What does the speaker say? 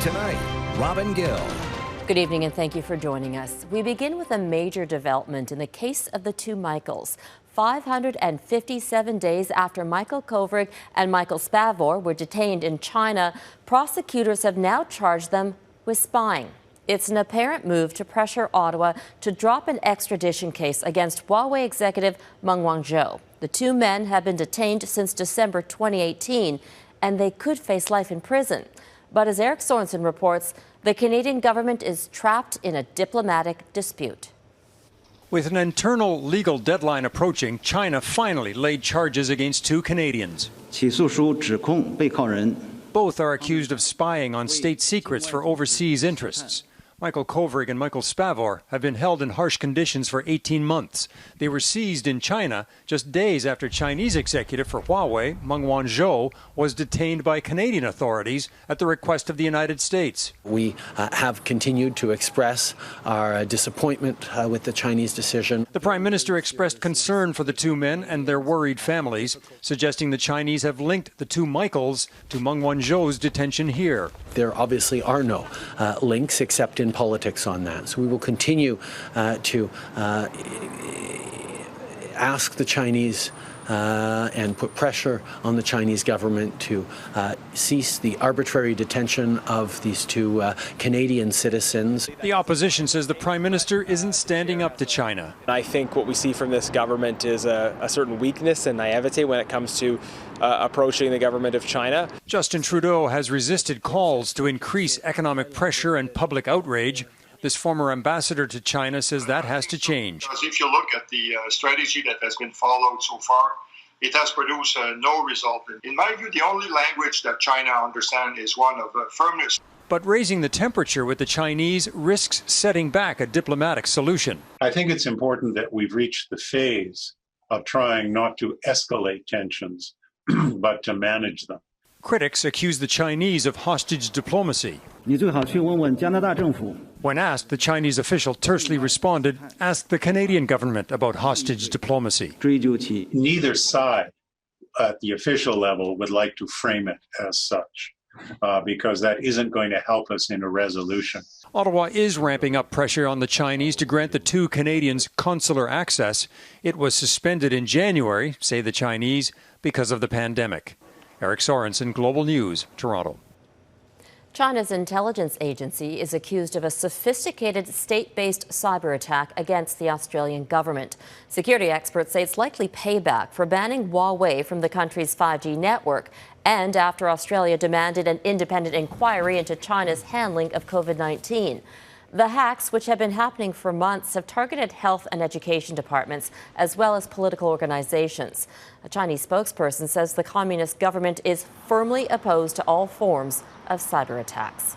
Tonight, Robin Gill. Good evening and thank you for joining us. We begin with a major development in the case of the two Michaels. 557 days after Michael Kovrig and Michael Spavor were detained in China, prosecutors have now charged them with spying. It's an apparent move to pressure Ottawa to drop an extradition case against Huawei executive Meng Wanzhou. The two men have been detained since December 2018, and they could face life in prison. But as Eric Sorensen reports, the Canadian government is trapped in a diplomatic dispute. With an internal legal deadline approaching, China finally laid charges against two Canadians. 起诉书指控被告人 Both are accused of spying on state secrets for overseas interests. Michael Kovrig and Michael Spavor have been held in harsh conditions for 18 months. They were seized in China just days after Chinese executive for Huawei, Meng Wanzhou, was detained by Canadian authorities at the request of the United States. We have continued to express our disappointment with the Chinese decision. The Prime Minister expressed concern for the two men and their worried families, suggesting the Chinese have linked the two Michaels to Meng Wanzhou's detention here. There obviously are no links except in politics on that. So we will continue to ask the Chinese and put pressure on the Chinese government to cease the arbitrary detention of these two Canadian citizens. The opposition says the Prime Minister isn't standing up to China. I think what we see from this government is a certain weakness and naivete when it comes to approaching the government of China. Justin Trudeau has resisted calls to increase economic pressure and public outrage. This former ambassador to China says that has to change. If you look at the strategy that has been followed so far, it has produced no result. In my view, the only language that China understands is one of firmness. But raising the temperature with the Chinese risks setting back a diplomatic solution. I think it's important that we've reached the phase of trying not to escalate tensions, but to manage them. Critics accuse the Chinese of hostage diplomacy. 你最好去问问加拿大政府 When asked, the Chinese official tersely responded, ask the Canadian government about hostage diplomacy. 追究其 Neither side at the official level would like to frame it as such, because that isn't going to help us in a resolution. Ottawa is ramping up pressure on the Chinese to grant the two Canadians consular access. It was suspended in January, say the Chinese, because of the pandemic. Eric Sorensen, Global News, Toronto. China's intelligence agency is accused of a sophisticated state-based cyber attack against the Australian government. Security experts say it's likely payback for banning Huawei from the country's 5G network, and after Australia demanded an independent inquiry into China's handling of COVID-19. The hacks, which have been happening for months, have targeted health and education departments, as well as political organizations. A Chinese spokesperson says the communist government is firmly opposed to all forms of cyber attacks.